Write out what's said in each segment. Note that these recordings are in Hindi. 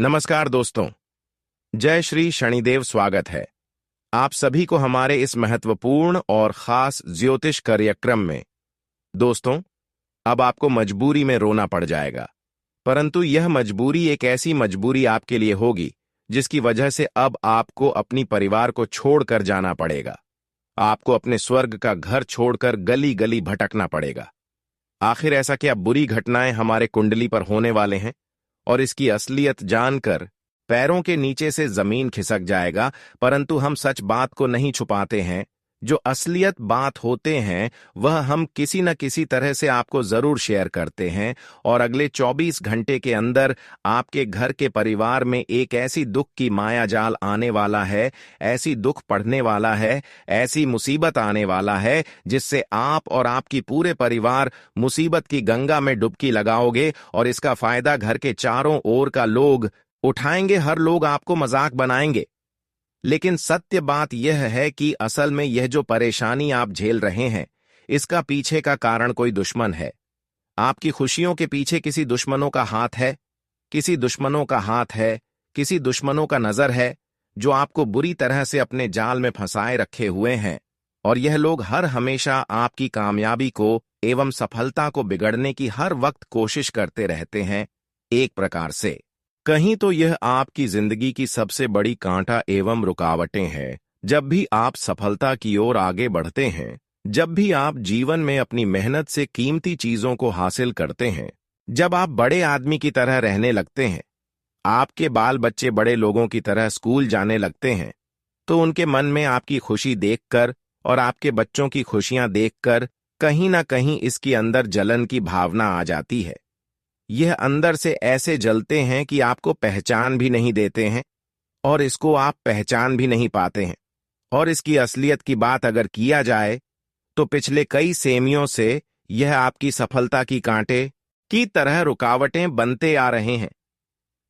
नमस्कार दोस्तों। जय श्री शनिदेव। स्वागत है आप सभी को हमारे इस महत्वपूर्ण और खास ज्योतिष कार्यक्रम में। दोस्तों, अब आपको मजबूरी में रोना पड़ जाएगा, परंतु यह मजबूरी एक ऐसी मजबूरी आपके लिए होगी जिसकी वजह से अब आपको अपनी परिवार को छोड़कर जाना पड़ेगा। आपको अपने स्वर्ग का घर छोड़कर गली गली भटकना पड़ेगा। आखिर ऐसा क्या बुरी घटनाएं हमारे कुंडली पर होने वाले हैं, और इसकी असलियत जानकर पैरों के नीचे से जमीन खिसक जाएगा। परंतु हम सच बात को नहीं छुपाते हैं। जो असलियत बात होते हैं वह हम किसी न किसी तरह से आपको जरूर शेयर करते हैं, और अगले 24 घंटे के अंदर आपके घर के परिवार में एक ऐसी दुख की माया जाल आने वाला है, ऐसी दुख पड़ने वाला है, ऐसी मुसीबत आने वाला है जिससे आप और आपकी पूरे परिवार मुसीबत की गंगा में डुबकी लगाओगे, और इसका फायदा घर के चारों ओर का लोग उठाएंगे। हर लोग आपको मजाक बनाएंगे। लेकिन सत्य बात यह है कि असल में यह जो परेशानी आप झेल रहे हैं, इसका पीछे का कारण कोई दुश्मन है। आपकी खुशियों के पीछे किसी दुश्मनों का हाथ है, किसी दुश्मनों का हाथ है, किसी दुश्मनों का नजर है, जो आपको बुरी तरह से अपने जाल में फंसाए रखे हुए हैं। और यह लोग हर हमेशा आपकी कामयाबी को एवं सफलता को बिगड़ने की हर वक्त कोशिश करते रहते हैं। एक प्रकार से कहीं तो यह आपकी जिंदगी की सबसे बड़ी कांटा एवं रुकावटें हैं। जब भी आप सफलता की ओर आगे बढ़ते हैं, जब भी आप जीवन में अपनी मेहनत से कीमती चीजों को हासिल करते हैं, जब आप बड़े आदमी की तरह रहने लगते हैं, आपके बाल बच्चे बड़े लोगों की तरह स्कूल जाने लगते हैं, तो उनके मन में आपकी खुशी देखकर और आपके बच्चों की खुशियां देखकर कहीं ना कहीं इसकी अंदर जलन की भावना आ जाती है। यह अंदर से ऐसे जलते हैं कि आपको पहचान भी नहीं देते हैं, और इसको आप पहचान भी नहीं पाते हैं। और इसकी असलियत की बात अगर किया जाए तो पिछले कई सेमियों से यह आपकी सफलता की कांटे की तरह रुकावटें बनते आ रहे हैं।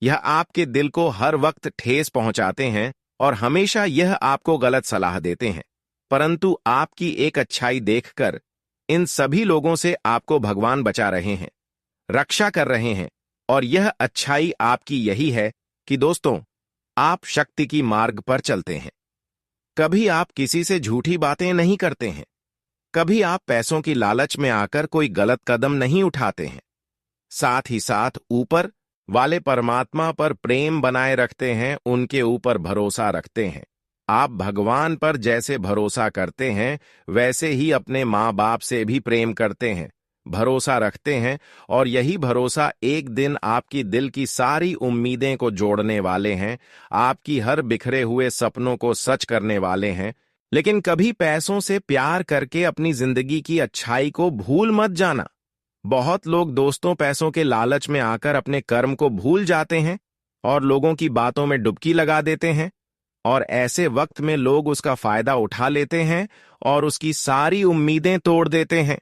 यह आपके दिल को हर वक्त ठेस पहुंचाते हैं और हमेशा यह आपको गलत सलाह देते हैं। परंतु आपकी एक अच्छाई देखकर इन सभी लोगों से आपको भगवान बचा रहे हैं, रक्षा कर रहे हैं। और यह अच्छाई आपकी यही है कि दोस्तों, आप शक्ति की मार्ग पर चलते हैं। कभी आप किसी से झूठी बातें नहीं करते हैं, कभी आप पैसों की लालच में आकर कोई गलत कदम नहीं उठाते हैं। साथ ही साथ ऊपर वाले परमात्मा पर प्रेम बनाए रखते हैं, उनके ऊपर भरोसा रखते हैं। आप भगवान पर जैसे भरोसा करते हैं वैसे ही अपने माँ बाप से भी प्रेम करते हैं, भरोसा रखते हैं। और यही भरोसा एक दिन आपकी दिल की सारी उम्मीदें को जोड़ने वाले हैं, आपकी हर बिखरे हुए सपनों को सच करने वाले हैं। लेकिन कभी पैसों से प्यार करके अपनी जिंदगी की अच्छाई को भूल मत जाना। बहुत लोग दोस्तों पैसों के लालच में आकर अपने कर्म को भूल जाते हैं और लोगों की बातों में डुबकी लगा देते हैं, और ऐसे वक्त में लोग उसका फायदा उठा लेते हैं और उसकी सारी उम्मीदें तोड़ देते हैं।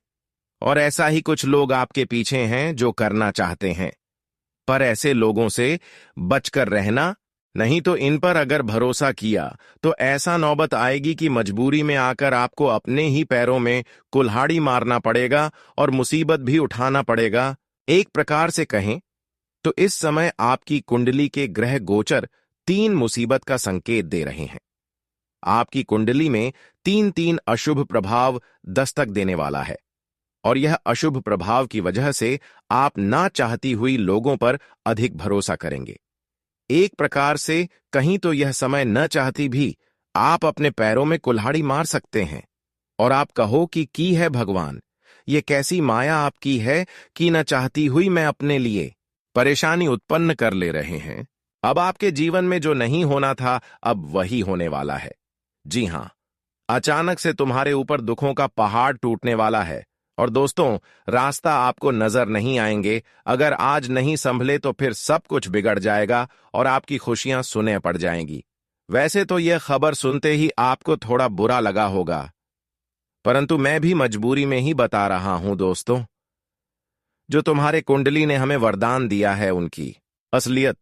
और ऐसा ही कुछ लोग आपके पीछे हैं जो करना चाहते हैं, पर ऐसे लोगों से बचकर रहना। नहीं तो इन पर अगर भरोसा किया तो ऐसा नौबत आएगी कि मजबूरी में आकर आपको अपने ही पैरों में कुल्हाड़ी मारना पड़ेगा और मुसीबत भी उठाना पड़ेगा। एक प्रकार से कहें तो इस समय आपकी कुंडली के ग्रह गोचर 3 मुसीबत का संकेत दे रहे हैं। आपकी कुंडली में 3 अशुभ प्रभाव दस्तक देने वाला है, और यह अशुभ प्रभाव की वजह से आप ना चाहती हुई लोगों पर अधिक भरोसा करेंगे। एक प्रकार से कहीं तो यह समय न चाहती भी आप अपने पैरों में कुल्हाड़ी मार सकते हैं, और आप कहो कि की है भगवान, ये कैसी माया आपकी है कि न चाहती हुई मैं अपने लिए परेशानी उत्पन्न कर ले रहे हैं। अब आपके जीवन में जो नहीं होना था अब वही होने वाला है। जी हां, अचानक से तुम्हारे ऊपर दुखों का पहाड़ टूटने वाला है। और दोस्तों, रास्ता आपको नजर नहीं आएंगे। अगर आज नहीं संभले तो फिर सब कुछ बिगड़ जाएगा और आपकी खुशियां सुने पड़ जाएंगी। वैसे तो यह खबर सुनते ही आपको थोड़ा बुरा लगा होगा, परंतु मैं भी मजबूरी में ही बता रहा हूं दोस्तों। जो तुम्हारे कुंडली ने हमें वरदान दिया है उनकी असलियत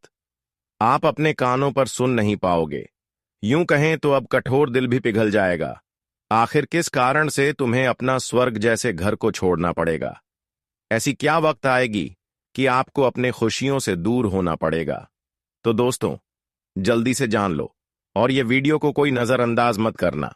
आप अपने कानों पर सुन नहीं पाओगे। यूं कहें तो अब कठोर दिल भी पिघल जाएगा। आखिर किस कारण से तुम्हें अपना स्वर्ग जैसे घर को छोड़ना पड़ेगा? ऐसी क्या वक्त आएगी कि आपको अपने खुशियों से दूर होना पड़ेगा? तो दोस्तों, जल्दी से जान लो और ये वीडियो को कोई नजरअंदाज मत करना,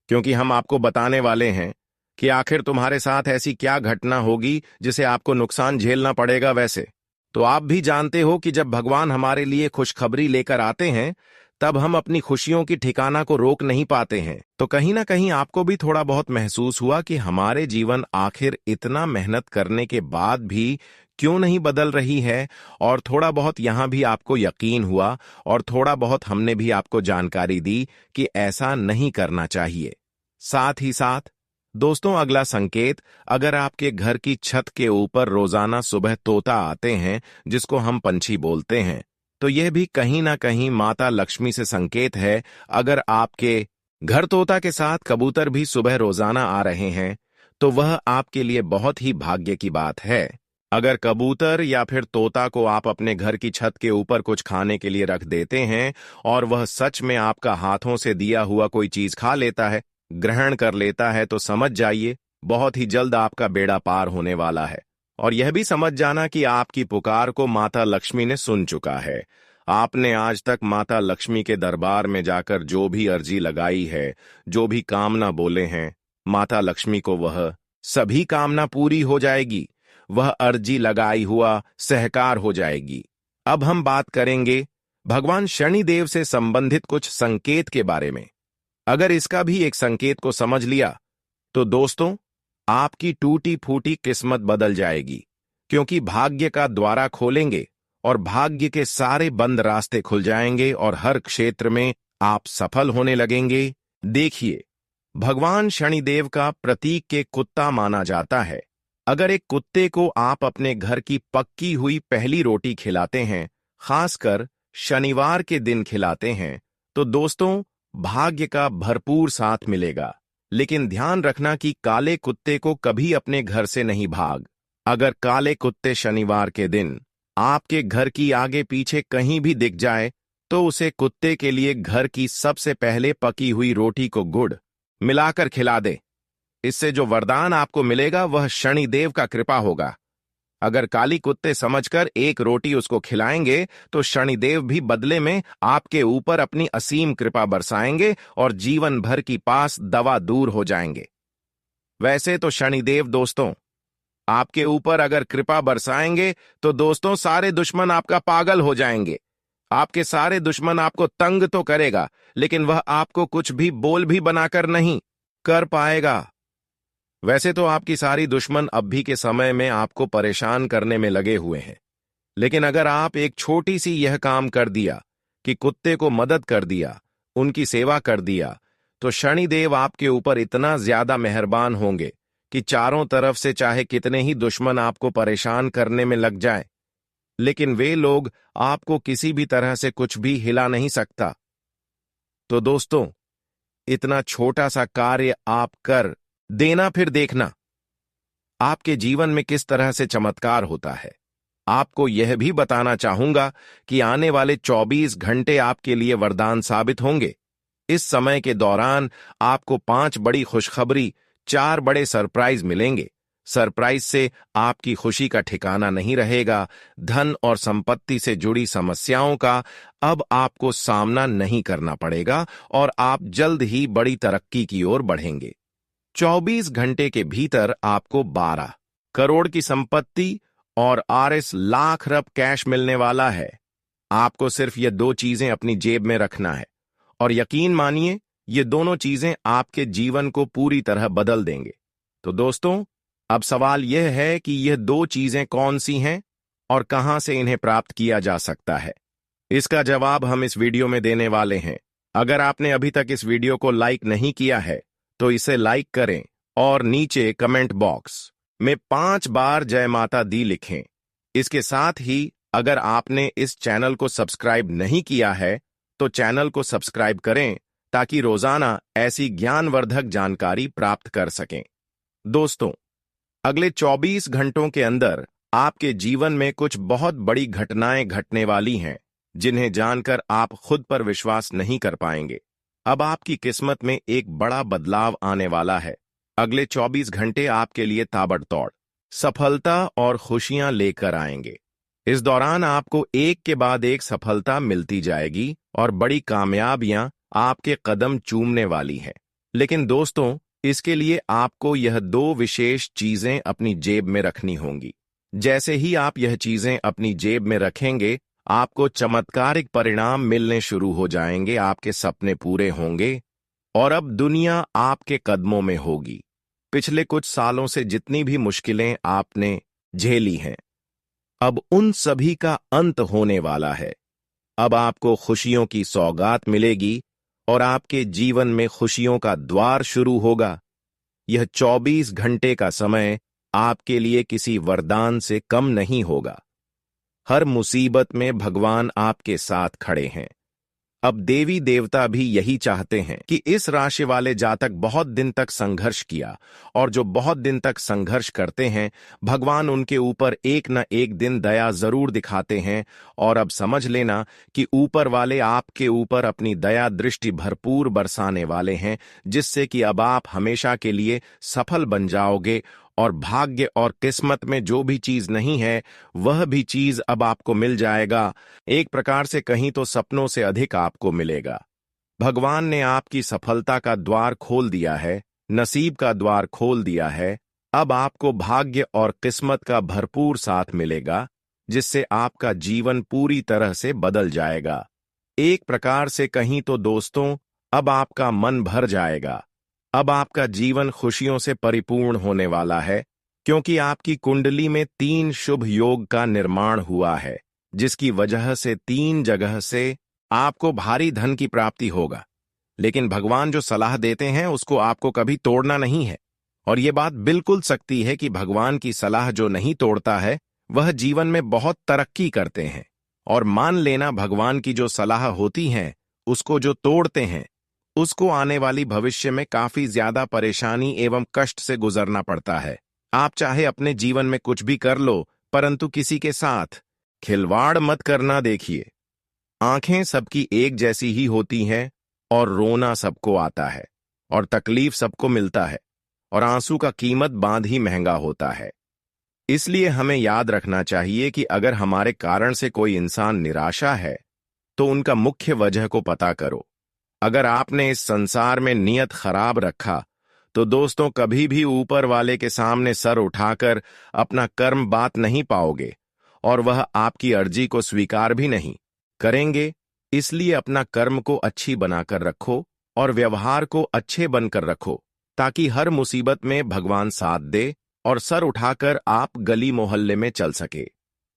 क्योंकि हम आपको बताने वाले हैं कि आखिर तुम्हारे साथ ऐसी क्या घटना होगी जिसे आपको नुकसान झेलना पड़ेगा। वैसे तो आप भी जानते हो कि जब भगवान हमारे लिए खुशखबरी लेकर आते हैं, तब हम अपनी खुशियों की ठिकाना को रोक नहीं पाते हैं। तो कहीं ना कहीं आपको भी थोड़ा बहुत महसूस हुआ कि हमारे जीवन आखिर इतना मेहनत करने के बाद भी क्यों नहीं बदल रही है, और थोड़ा बहुत यहां भी आपको यकीन हुआ और थोड़ा बहुत हमने भी आपको जानकारी दी कि ऐसा नहीं करना चाहिए। साथ ही साथ दोस्तों, अगला संकेत, अगर आपके घर की छत के ऊपर रोजाना सुबह तोता आते हैं, जिसको हम पंछी बोलते हैं, तो यह भी कहीं ना कहीं माता लक्ष्मी से संकेत है। अगर आपके घर तोता के साथ कबूतर भी सुबह रोजाना आ रहे हैं, तो वह आपके लिए बहुत ही भाग्य की बात है। अगर कबूतर या फिर तोता को आप अपने घर की छत के ऊपर कुछ खाने के लिए रख देते हैं और वह सच में आपका हाथों से दिया हुआ कोई चीज खा लेता है, ग्रहण कर लेता है, तो समझ जाइए बहुत ही जल्द आपका बेड़ा पार होने वाला है। और यह भी समझ जाना कि आपकी पुकार को माता लक्ष्मी ने सुन चुका है। आपने आज तक माता लक्ष्मी के दरबार में जाकर जो भी अर्जी लगाई है, जो भी कामना बोले हैं, माता लक्ष्मी को वह सभी कामना पूरी हो जाएगी। वह अर्जी लगाई हुआ सहकार हो जाएगी। अब हम बात करेंगे भगवान शनिदेव से संबंधित कुछ संकेत के बारे में। अगर इसका भी एक संकेत को समझ लिया, तो दोस्तों, आपकी टूटी फूटी किस्मत बदल जाएगी, क्योंकि भाग्य का द्वारा खोलेंगे और भाग्य के सारे बंद रास्ते खुल जाएंगे और हर क्षेत्र में आप सफल होने लगेंगे। देखिए, भगवान शनिदेव का प्रतीक के कुत्ता माना जाता है। अगर एक कुत्ते को आप अपने घर की पक्की हुई पहली रोटी खिलाते हैं, खासकर शनिवार के दिन खिलाते हैं, तो दोस्तों, भाग्य का भरपूर साथ मिलेगा। लेकिन ध्यान रखना कि काले कुत्ते को कभी अपने घर से नहीं भाग। अगर काले कुत्ते शनिवार के दिन आपके घर की आगे पीछे कहीं भी दिख जाए, तो उसे कुत्ते के लिए घर की सबसे पहले पकी हुई रोटी को गुड़ मिलाकर खिला दे। इससे जो वरदान आपको मिलेगा वह शनिदेव का कृपा होगा। अगर काली कुत्ते समझकर एक रोटी उसको खिलाएंगे, तो शनिदेव भी बदले में आपके ऊपर अपनी असीम कृपा बरसाएंगे और जीवन भर की पास दवा दूर हो जाएंगे। वैसे तो शनिदेव दोस्तों आपके ऊपर अगर कृपा बरसाएंगे, तो दोस्तों सारे दुश्मन आपका पागल हो जाएंगे। आपके सारे दुश्मन आपको तंग तो करेगा, लेकिन वह आपको कुछ भी बोल भी बनाकर नहीं कर पाएगा। वैसे तो आपकी सारी दुश्मन अब भी के समय में आपको परेशान करने में लगे हुए हैं, लेकिन अगर आप एक छोटी सी यह काम कर दिया कि कुत्ते को मदद कर दिया, उनकी सेवा कर दिया, तो शनिदेव आपके ऊपर इतना ज्यादा मेहरबान होंगे कि चारों तरफ से चाहे कितने ही दुश्मन आपको परेशान करने में लग जाए, लेकिन वे लोग आपको किसी भी तरह से कुछ भी हिला नहीं सकता। तो दोस्तों, इतना छोटा सा कार्य आप कर देना, फिर देखना आपके जीवन में किस तरह से चमत्कार होता है। आपको यह भी बताना चाहूंगा कि आने वाले 24 घंटे आपके लिए वरदान साबित होंगे। इस समय के दौरान आपको 5 बड़ी खुशखबरी, 4 बड़े सरप्राइज मिलेंगे। सरप्राइज से आपकी खुशी का ठिकाना नहीं रहेगा। धन और संपत्ति से जुड़ी समस्याओं का अब आपको सामना नहीं करना पड़ेगा और आप जल्द ही बड़ी तरक्की की ओर बढ़ेंगे। 24 घंटे के भीतर आपको 12 करोड़ की संपत्ति और RS लाख रब कैश मिलने वाला है। आपको सिर्फ ये 2 चीजें अपनी जेब में रखना है, और यकीन मानिए ये दोनों चीजें आपके जीवन को पूरी तरह बदल देंगे। तो दोस्तों, अब सवाल यह है कि यह 2 चीजें कौन सी हैं और कहां से इन्हें प्राप्त किया जा सकता है। इसका जवाब हम इस वीडियो में देने वाले हैं। अगर आपने अभी तक इस वीडियो को लाइक नहीं किया है, तो इसे लाइक करें और नीचे कमेंट बॉक्स में 5 बार जय माता दी लिखें। इसके साथ ही अगर आपने इस चैनल को सब्सक्राइब नहीं किया है, तो चैनल को सब्सक्राइब करें ताकि रोजाना ऐसी ज्ञानवर्धक जानकारी प्राप्त कर सकें। दोस्तों, अगले 24 घंटों के अंदर आपके जीवन में कुछ बहुत बड़ी घटनाएं घटने वाली हैं, जिन्हें जानकर आप खुद पर विश्वास नहीं कर पाएंगे। अब आपकी किस्मत में एक बड़ा बदलाव आने वाला है। अगले 24 घंटे आपके लिए ताबड़तोड़ सफलता और खुशियां लेकर आएंगे। इस दौरान आपको एक के बाद एक सफलता मिलती जाएगी और बड़ी कामयाबियां आपके कदम चूमने वाली हैं। लेकिन दोस्तों, इसके लिए आपको यह दो विशेष चीजें अपनी जेब में रखनी होंगी। जैसे ही आप यह चीजें अपनी जेब में रखेंगे, आपको चमत्कारिक परिणाम मिलने शुरू हो जाएंगे, आपके सपने पूरे होंगे और अब दुनिया आपके कदमों में होगी। पिछले कुछ सालों से जितनी भी मुश्किलें आपने झेली हैं, अब उन सभी का अंत होने वाला है। अब आपको खुशियों की सौगात मिलेगी और आपके जीवन में खुशियों का द्वार शुरू होगा। यह 24 घंटे का समय आपके लिए किसी वरदान से कम नहीं होगा। हर मुसीबत में भगवान आपके साथ खड़े हैं। अब देवी देवता भी यही चाहते हैं कि इस राशि वाले जातक बहुत दिन तक संघर्ष किया, और जो बहुत दिन तक संघर्ष करते हैं, भगवान उनके ऊपर एक न एक दिन दया जरूर दिखाते हैं। और अब समझ लेना कि ऊपर वाले आपके ऊपर अपनी दया दृष्टि भरपूर बरसाने वाले हैं, जिससे कि अब आप हमेशा के लिए सफल बन जाओगे और भाग्य और किस्मत में जो भी चीज नहीं है, वह भी चीज अब आपको मिल जाएगा। एक प्रकार से कहीं तो सपनों से अधिक आपको मिलेगा। भगवान ने आपकी सफलता का द्वार खोल दिया है, नसीब का द्वार खोल दिया है। अब आपको भाग्य और किस्मत का भरपूर साथ मिलेगा, जिससे आपका जीवन पूरी तरह से बदल जाएगा। एक प्रकार से कहीं तो दोस्तों, अब आपका मन भर जाएगा। अब आपका जीवन खुशियों से परिपूर्ण होने वाला है, क्योंकि आपकी कुंडली में 3 शुभ योग का निर्माण हुआ है, जिसकी वजह से 3 जगह से आपको भारी धन की प्राप्ति होगा। लेकिन भगवान जो सलाह देते हैं उसको आपको कभी तोड़ना नहीं है। और ये बात बिल्कुल सच्ची है कि भगवान की सलाह जो नहीं तोड़ता है, वह जीवन में बहुत तरक्की करते हैं। और मान लेना, भगवान की जो सलाह होती हैं, उसको जो तोड़ते हैं, उसको आने वाली भविष्य में काफी ज्यादा परेशानी एवं कष्ट से गुजरना पड़ता है। आप चाहे अपने जीवन में कुछ भी कर लो, परंतु किसी के साथ खिलवाड़ मत करना। देखिए, आंखें सबकी एक जैसी ही होती हैं और रोना सबको आता है और तकलीफ सबको मिलता है, और आंसू का कीमत बांध ही महंगा होता है। इसलिए हमें याद रखना चाहिए कि अगर हमारे कारण से कोई इंसान निराशा है, तो उनका मुख्य वजह को पता करो। अगर आपने इस संसार में नियत खराब रखा, तो दोस्तों कभी भी ऊपर वाले के सामने सर उठाकर अपना कर्म बात नहीं पाओगे, और वह आपकी अर्जी को स्वीकार भी नहीं करेंगे। इसलिए अपना कर्म को अच्छी बनाकर रखो और व्यवहार को अच्छे बनकर रखो, ताकि हर मुसीबत में भगवान साथ दे और सर उठाकर आप गली मोहल्ले में चल सके।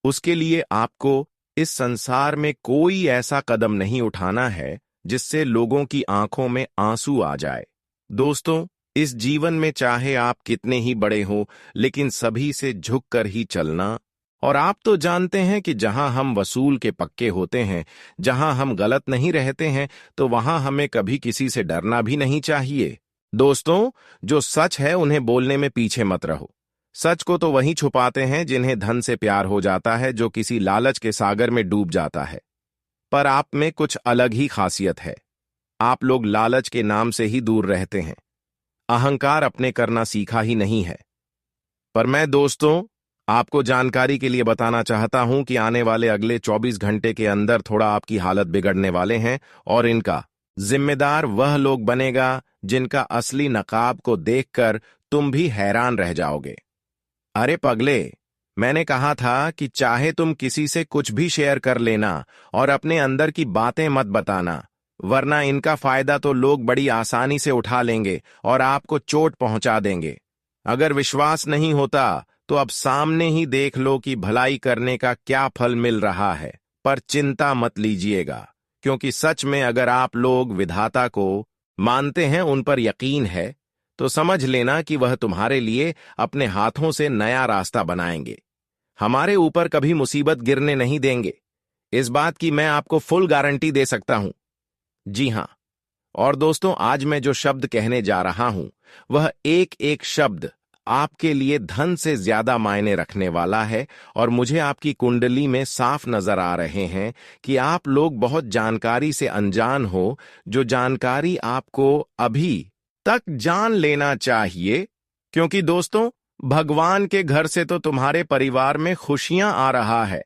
उसके लिए आपको इस संसार में कोई ऐसा कदम नहीं उठाना है जिससे लोगों की आंखों में आंसू आ जाए। दोस्तों, इस जीवन में चाहे आप कितने ही बड़े हो, लेकिन सभी से झुककर ही चलना। और आप तो जानते हैं कि जहां हम वसूल के पक्के होते हैं, जहां हम गलत नहीं रहते हैं, तो वहां हमें कभी किसी से डरना भी नहीं चाहिए। दोस्तों, जो सच है उन्हें बोलने में पीछे मत रहो। सच को तो वही छुपाते हैं जिन्हें धन से प्यार हो जाता है, जो किसी लालच के सागर में डूब जाता है। पर आप में कुछ अलग ही खासियत है। आप लोग लालच के नाम से ही दूर रहते हैं, अहंकार अपने करना सीखा ही नहीं है। पर मैं दोस्तों आपको जानकारी के लिए बताना चाहता हूं कि आने वाले अगले 24 घंटे के अंदर थोड़ा आपकी हालत बिगड़ने वाले हैं, और इनका जिम्मेदार वह लोग बनेगा जिनका असली नकाब को देखकर तुम भी हैरान रह जाओगे। अरे पगले, मैंने कहा था कि चाहे तुम किसी से कुछ भी शेयर कर लेना और अपने अंदर की बातें मत बताना, वरना इनका फायदा तो लोग बड़ी आसानी से उठा लेंगे और आपको चोट पहुंचा देंगे। अगर विश्वास नहीं होता तो अब सामने ही देख लो कि भलाई करने का क्या फल मिल रहा है। पर चिंता मत लीजिएगा, क्योंकि सच में अगर आप लोग विधाता को मानते हैं, उन पर यकीन है, तो समझ लेना कि वह तुम्हारे लिए अपने हाथों से नया रास्ता बनाएंगे। हमारे ऊपर कभी मुसीबत गिरने नहीं देंगे, इस बात की मैं आपको फुल गारंटी दे सकता हूं। जी हां, और दोस्तों आज मैं जो शब्द कहने जा रहा हूं, वह एक एक शब्द आपके लिए धन से ज्यादा मायने रखने वाला है। और मुझे आपकी कुंडली में साफ नजर आ रहे हैं कि आप लोग बहुत जानकारी से अनजान हो, जो जानकारी आपको अभी तक जान लेना चाहिए। क्योंकि दोस्तों, भगवान के घर से तो तुम्हारे परिवार में खुशियां आ रहा है,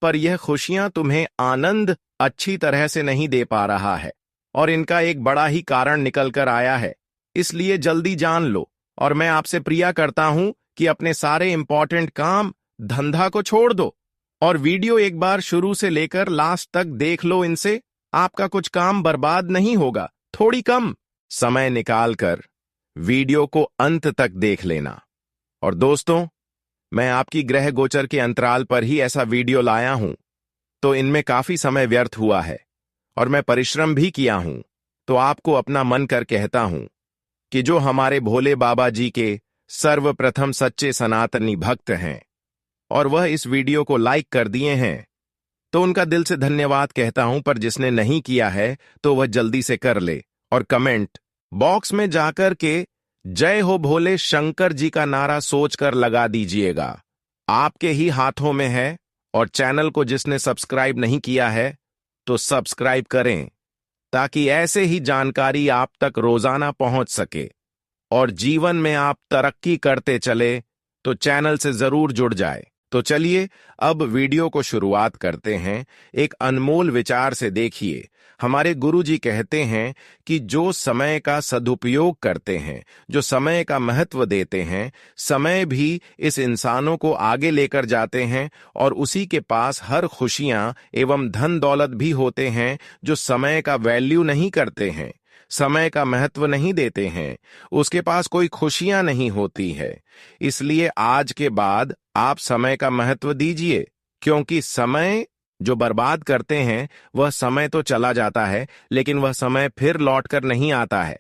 पर यह खुशियां तुम्हें आनंद अच्छी तरह से नहीं दे पा रहा है और इनका एक बड़ा ही कारण निकल कर आया है। इसलिए जल्दी जान लो और मैं आपसे प्रिया करता हूं कि अपने सारे इंपॉर्टेंट काम धंधा को छोड़ दो और वीडियो एक बार शुरू से लेकर लास्ट तक देख लो। इनसे आपका कुछ काम बर्बाद नहीं होगा। थोड़ी कम समय निकालकर वीडियो को अंत तक देख लेना। और दोस्तों, मैं आपकी ग्रह गोचर के अंतराल पर ही ऐसा वीडियो लाया हूं, तो इनमें काफी समय व्यर्थ हुआ है और मैं परिश्रम भी किया हूं। तो आपको अपना मन कर कहता हूं कि जो हमारे भोले बाबा जी के सर्वप्रथम सच्चे सनातनी भक्त हैं और वह इस वीडियो को लाइक कर दिए हैं, तो उनका दिल से धन्यवाद कहता हूं। पर जिसने नहीं किया है तो वह जल्दी से कर ले और कमेंट बॉक्स में जाकर के जय हो भोले शंकर जी का नारा सोचकर लगा दीजिएगा। आपके ही हाथों में है। और चैनल को जिसने सब्सक्राइब नहीं किया है तो सब्सक्राइब करें ताकि ऐसे ही जानकारी आप तक रोजाना पहुंच सके और जीवन में आप तरक्की करते चले तो चैनल से जरूर जुड़ जाए। तो चलिए अब वीडियो को शुरुआत करते हैं। एक अनमोल विचार से देखिए। हमारे गुरुजी कहते हैं कि जो समय का सदुपयोग करते हैं, जो समय का महत्व देते हैं, समय भी इस इंसानों को आगे लेकर जाते हैं और उसी के पास हर खुशियां एवं धन दौलत भी होते हैं जो समय का वैल्यू नहीं करते हैं, समय का महत्व नहीं देते हैं, उसके पास कोई खुशियां नहीं होती है। इसलिए आज के बाद आप समय का महत्व दीजिए, क्योंकि समय जो बर्बाद करते हैं वह समय तो चला जाता है लेकिन वह समय फिर लौटकर नहीं आता है।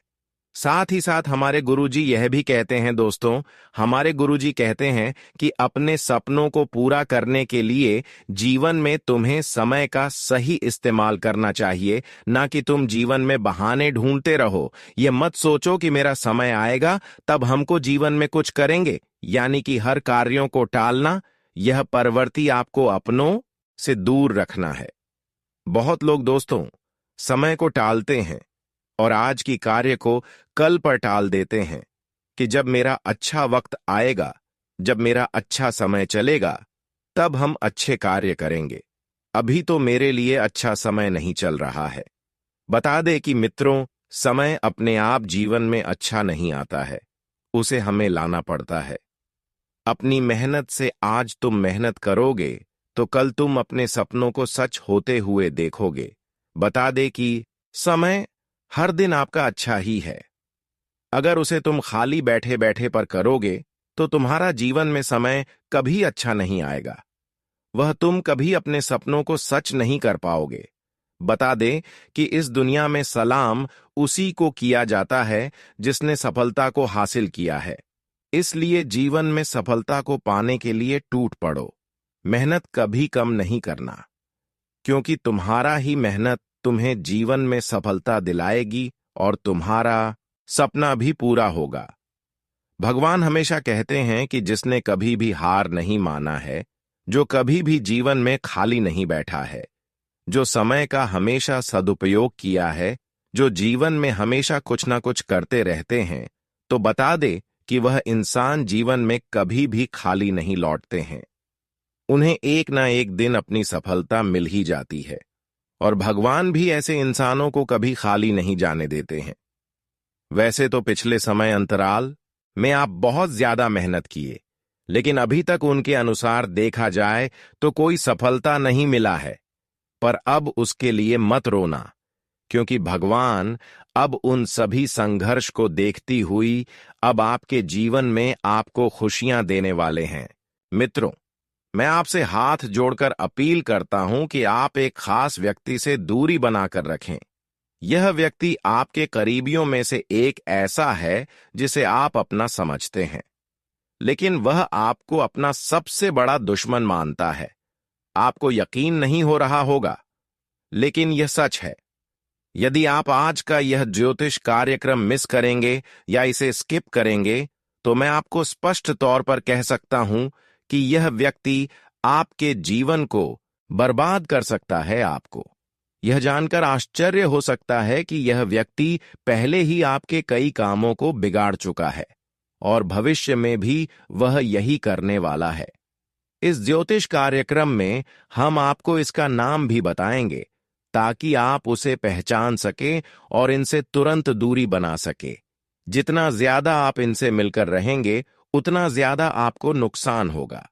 साथ ही साथ हमारे गुरुजी यह भी कहते हैं दोस्तों, हमारे गुरुजी कहते हैं कि अपने सपनों को पूरा करने के लिए जीवन में तुम्हें समय का सही इस्तेमाल करना चाहिए, ना कि तुम जीवन में बहाने ढूंढते रहो। यह मत सोचो कि मेरा समय आएगा तब हमको जीवन में कुछ करेंगे, यानी कि हर कार्यों को टालना। यह प्रवृत्ति आपको अपनों से दूर रखना है। बहुत लोग दोस्तों समय को टालते हैं और आज की कार्य को कल पर टाल देते हैं कि जब मेरा अच्छा वक्त आएगा, जब मेरा अच्छा समय चलेगा, तब हम अच्छे कार्य करेंगे। अभी तो मेरे लिए अच्छा समय नहीं चल रहा है। बता दे कि मित्रों, समय अपने आप जीवन में अच्छा नहीं आता है, उसे हमें लाना पड़ता है। अपनी मेहनत से आज तुम मेहनत करोगे तो कल तुम अपने सपनों को सच होते हुए देखोगे। बता दे कि समय हर दिन आपका अच्छा ही है। अगर उसे तुम खाली बैठे बैठे पर करोगे तो तुम्हारा जीवन में समय कभी अच्छा नहीं आएगा। वह तुम कभी अपने सपनों को सच नहीं कर पाओगे। बता दे कि इस दुनिया में सलाम उसी को किया जाता है जिसने सफलता को हासिल किया है। इसलिए जीवन में सफलता को पाने के लिए टूट पड़ो। मेहनत कभी कम नहीं करना, क्योंकि तुम्हारा ही मेहनत तुम्हें जीवन में सफलता दिलाएगी और तुम्हारा सपना भी पूरा होगा। भगवान हमेशा कहते हैं कि जिसने कभी भी हार नहीं माना है, जो कभी भी जीवन में खाली नहीं बैठा है, जो समय का हमेशा सदुपयोग किया है, जो जीवन में हमेशा कुछ ना कुछ करते रहते हैं, तो बता दे कि वह इंसान जीवन में कभी भी खाली नहीं लौटते हैं। उन्हें एक ना एक दिन अपनी सफलता मिल ही जाती है और भगवान भी ऐसे इंसानों को कभी खाली नहीं जाने देते हैं। वैसे तो पिछले समय अंतराल में आप बहुत ज्यादा मेहनत किए, लेकिन अभी तक उनके अनुसार देखा जाए तो कोई सफलता नहीं मिला है। पर अब उसके लिए मत रोना, क्योंकि भगवान अब उन सभी संघर्ष को देखती हुई अब आपके जीवन में आपको खुशियां देने वाले हैं। मित्रों, मैं आपसे हाथ जोड़कर अपील करता हूं कि आप एक खास व्यक्ति से दूरी बनाकर रखें। यह व्यक्ति आपके करीबियों में से एक ऐसा है जिसे आप अपना समझते हैं, लेकिन वह आपको अपना सबसे बड़ा दुश्मन मानता है। आपको यकीन नहीं हो रहा होगा, लेकिन यह सच है। यदि आप आज का यह ज्योतिष कार्यक्रम मिस करेंगे या इसे स्किप करेंगे, तो मैं आपको स्पष्ट तौर पर कह सकता हूं कि यह व्यक्ति आपके जीवन को बर्बाद कर सकता है। आपको यह जानकर आश्चर्य हो सकता है कि यह व्यक्ति पहले ही आपके कई कामों को बिगाड़ चुका है और भविष्य में भी वह यही करने वाला है। इस ज्योतिष कार्यक्रम में हम आपको इसका नाम भी बताएंगे ताकि आप उसे पहचान सके और इनसे तुरंत दूरी बना सके। जितना ज्यादा आप इनसे मिलकर रहेंगे, उतना ज्यादा आपको नुकसान होगा।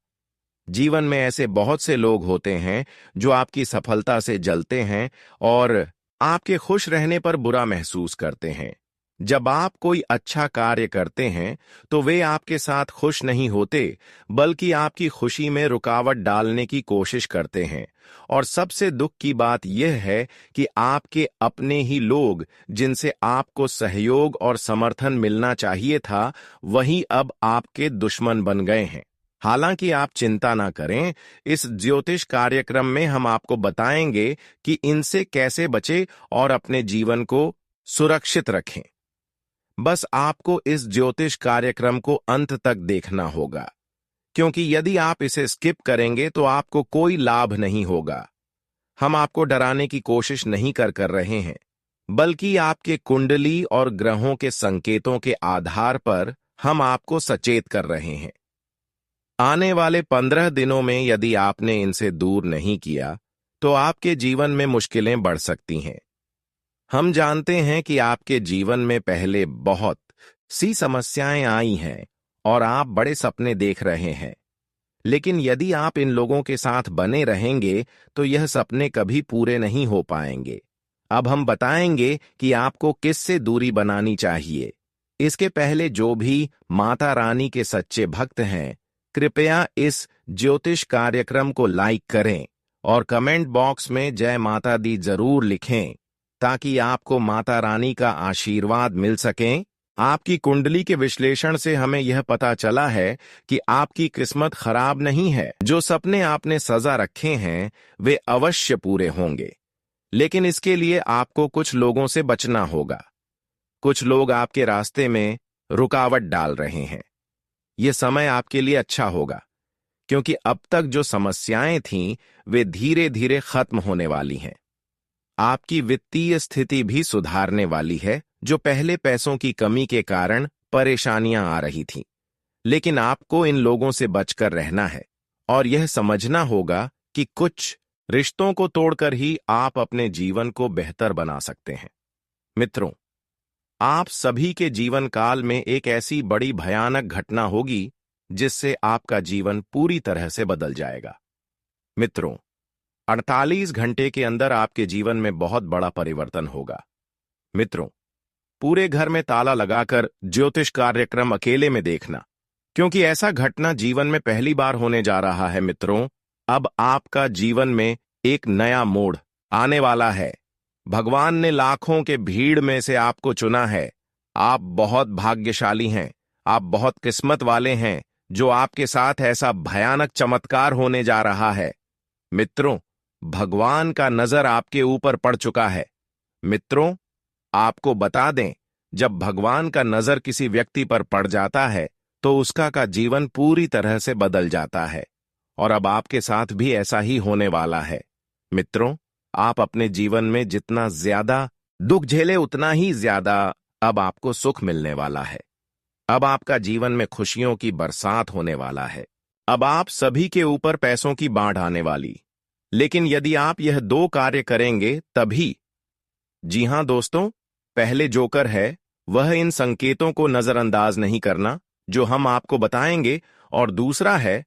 जीवन में ऐसे बहुत से लोग होते हैं जो आपकी सफलता से जलते हैं और आपके खुश रहने पर बुरा महसूस करते हैं। जब आप कोई अच्छा कार्य करते हैं तो वे आपके साथ खुश नहीं होते, बल्कि आपकी खुशी में रुकावट डालने की कोशिश करते हैं। और सबसे दुख की बात यह है कि आपके अपने ही लोग, जिनसे आपको सहयोग और समर्थन मिलना चाहिए था, वही अब आपके दुश्मन बन गए हैं। हालांकि आप चिंता ना करें, इस ज्योतिष कार्यक्रम में हम आपको बताएंगे कि इनसे कैसे बचें और अपने जीवन को सुरक्षित रखें। बस आपको इस ज्योतिष कार्यक्रम को अंत तक देखना होगा, क्योंकि यदि आप इसे स्किप करेंगे तो आपको कोई लाभ नहीं होगा। हम आपको डराने की कोशिश नहीं कर रहे हैं, बल्कि आपके कुंडली और ग्रहों के संकेतों के आधार पर हम आपको सचेत कर रहे हैं। आने वाले 15 दिनों में यदि आपने इनसे दूर नहीं किया तो आपके जीवन में मुश्किलें बढ़ सकती हैं। हम जानते हैं कि आपके जीवन में पहले बहुत सी समस्याएं आई हैं और आप बड़े सपने देख रहे हैं, लेकिन यदि आप इन लोगों के साथ बने रहेंगे तो यह सपने कभी पूरे नहीं हो पाएंगे। अब हम बताएंगे कि आपको किससे दूरी बनानी चाहिए। इसके पहले जो भी माता रानी के सच्चे भक्त हैं, कृपया इस ज्योतिष कार्यक्रम को लाइक करें और कमेंट बॉक्स में जय माता दी जरूर लिखें, ताकि आपको माता रानी का आशीर्वाद मिल सके। आपकी कुंडली के विश्लेषण से हमें यह पता चला है कि आपकी किस्मत खराब नहीं है। जो सपने आपने सजा रखे हैं वे अवश्य पूरे होंगे, लेकिन इसके लिए आपको कुछ लोगों से बचना होगा। कुछ लोग आपके रास्ते में रुकावट डाल रहे हैं। यह समय आपके लिए अच्छा होगा, क्योंकि अब तक जो समस्याएं थीं वे धीरे धीरे खत्म होने वाली हैं। आपकी वित्तीय स्थिति भी सुधारने वाली है, जो पहले पैसों की कमी के कारण परेशानियां आ रही थीं। लेकिन आपको इन लोगों से बचकर रहना है और यह समझना होगा कि कुछ रिश्तों को तोड़कर ही आप अपने जीवन को बेहतर बना सकते हैं। मित्रों, आप सभी के जीवन काल में एक ऐसी बड़ी भयानक घटना होगी जिससे आपका जीवन पूरी तरह से बदल जाएगा। मित्रों, 48 घंटे के अंदर आपके जीवन में बहुत बड़ा परिवर्तन होगा। मित्रों, पूरे घर में ताला लगाकर ज्योतिष कार्यक्रम अकेले में देखना, क्योंकि ऐसा घटना जीवन में पहली बार होने जा रहा है। मित्रों, अब आपका जीवन में एक नया मोड़ आने वाला है। भगवान ने लाखों के भीड़ में से आपको चुना है। आप बहुत भाग्यशाली हैं। आप बहुत किस्मत वाले हैं जो आपके साथ ऐसा भयानक चमत्कार होने जा रहा है। मित्रों, भगवान का नजर आपके ऊपर पड़ चुका है। मित्रों, आपको बता दें, जब भगवान का नजर किसी व्यक्ति पर पड़ जाता है तो उसका का जीवन पूरी तरह से बदल जाता है, और अब आपके साथ भी ऐसा ही होने वाला है। मित्रों, आप अपने जीवन में जितना ज्यादा दुख झेले, उतना ही ज्यादा अब आपको सुख मिलने वाला है। अब आपका जीवन में खुशियों की बरसात होने वाला है। अब आप सभी के ऊपर पैसों की बाढ़ आने वाली। लेकिन यदि आप यह 2 कार्य करेंगे तभी। जी हां दोस्तों, पहले जोकर है वह इन संकेतों को नजरअंदाज नहीं करना जो हम आपको बताएंगे, और दूसरा है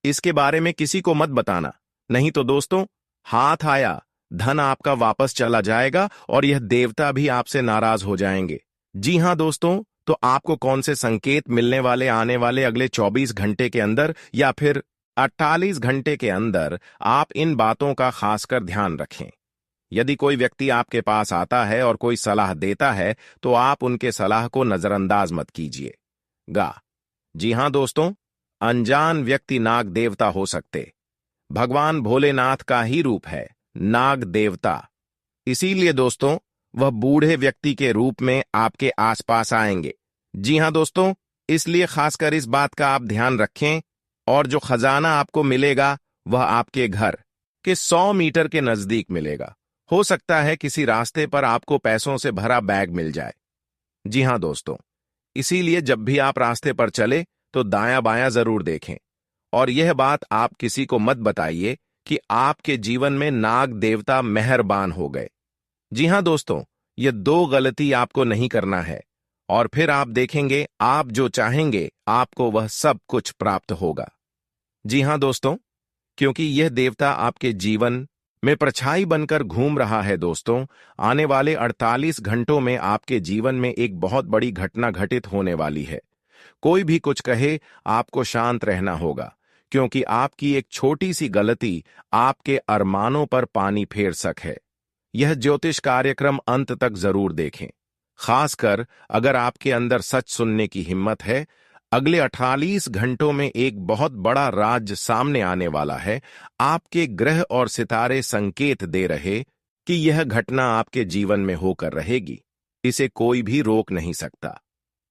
इसके बारे में किसी को मत बताना, नहीं तो दोस्तों हाथ आया धन आपका वापस चला जाएगा और यह देवता भी आपसे नाराज हो जाएंगे। जी हां दोस्तों, तो आपको कौन से संकेत मिलने वाले आने वाले अगले 24 घंटे के अंदर या फिर 48 घंटे के अंदर, आप इन बातों का खासकर ध्यान रखें। यदि कोई व्यक्ति आपके पास आता है और कोई सलाह देता है तो आप उनके सलाह को नजरअंदाज मत कीजिएगा। जी हां दोस्तों, अनजान व्यक्ति नाग देवता हो सकते। भगवान भोलेनाथ का ही रूप है नाग देवता। इसीलिए दोस्तों वह बूढ़े व्यक्ति के रूप में आपके आसपास आएंगे। जी हां दोस्तों, इसलिए खासकर इस बात का आप ध्यान रखें, और जो खजाना आपको मिलेगा वह आपके घर के 100 मीटर के नजदीक मिलेगा। हो सकता है किसी रास्ते पर आपको पैसों से भरा बैग मिल जाए। जी हां दोस्तों, इसीलिए जब भी आप रास्ते पर चले तो दायां बायां जरूर देखें और यह बात आप किसी को मत बताइए कि आपके जीवन में नाग देवता मेहरबान हो गए। जी हां दोस्तों, ये दो गलती आपको नहीं करना है, और फिर आप देखेंगे आप जो चाहेंगे आपको वह सब कुछ प्राप्त होगा। जी हां दोस्तों, क्योंकि यह देवता आपके जीवन में परछाई बनकर घूम रहा है। दोस्तों, आने वाले 48 घंटों में आपके जीवन में एक बहुत बड़ी घटना घटित होने वाली है। कोई भी कुछ कहे, आपको शांत रहना होगा, क्योंकि आपकी एक छोटी सी गलती आपके अरमानों पर पानी फेर सकती है। यह ज्योतिष कार्यक्रम अंत तक जरूर देखें, खासकर अगर आपके अंदर सच सुनने की हिम्मत है। अगले 48 घंटों में एक बहुत बड़ा राज सामने आने वाला है। आपके ग्रह और सितारे संकेत दे रहे कि यह घटना आपके जीवन में होकर रहेगी। इसे कोई भी रोक नहीं सकता।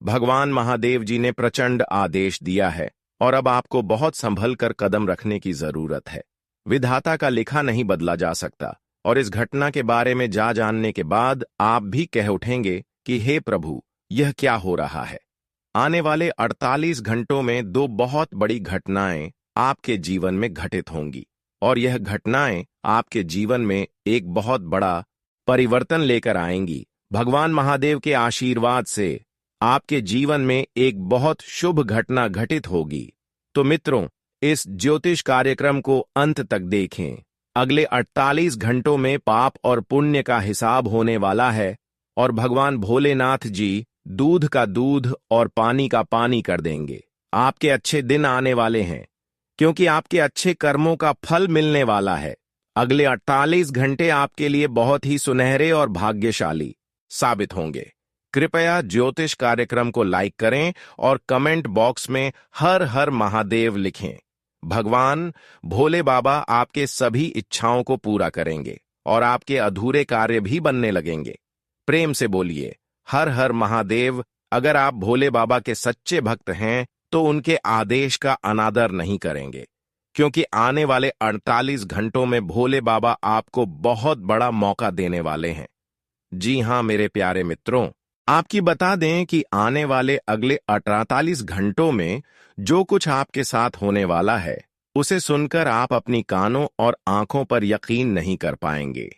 भगवान महादेव जी ने प्रचंड आदेश दिया है, और अब आपको बहुत संभल कर कदम रखने की जरूरत है। विधाता का लिखा नहीं बदला जा सकता, और इस घटना के बारे में जानने के बाद आप भी कह उठेंगे कि हे प्रभु, यह क्या हो रहा है। आने वाले 48 घंटों में दो बहुत बड़ी घटनाएं आपके जीवन में घटित होंगी, और यह घटनाएं आपके जीवन में एक बहुत बड़ा परिवर्तन लेकर आएंगी। भगवान महादेव के आशीर्वाद से आपके जीवन में एक बहुत शुभ घटना घटित होगी। तो मित्रों, इस ज्योतिष कार्यक्रम को अंत तक देखें। अगले 48 घंटों में पाप और पुण्य का हिसाब होने वाला है, और भगवान भोलेनाथ जी दूध का दूध और पानी का पानी कर देंगे। आपके अच्छे दिन आने वाले हैं, क्योंकि आपके अच्छे कर्मों का फल मिलने वाला है। अगले 48 घंटे आपके लिए बहुत ही सुनहरे और भाग्यशाली साबित होंगे। कृपया ज्योतिष कार्यक्रम को लाइक करें और कमेंट बॉक्स में हर हर महादेव लिखें। भगवान भोले बाबा आपके सभी इच्छाओं को पूरा करेंगे, और आपके अधूरे कार्य भी बनने लगेंगे। प्रेम से बोलिए हर हर महादेव। अगर आप भोले बाबा के सच्चे भक्त हैं तो उनके आदेश का अनादर नहीं करेंगे, क्योंकि आने वाले 48 घंटों में भोले बाबा आपको बहुत बड़ा मौका देने वाले हैं। जी हां मेरे प्यारे मित्रों, आपकी बता दें कि आने वाले अगले 48 घंटों में जो कुछ आपके साथ होने वाला है, उसे सुनकर आप अपनी कानों और आंखों पर यकीन नहीं कर पाएंगे।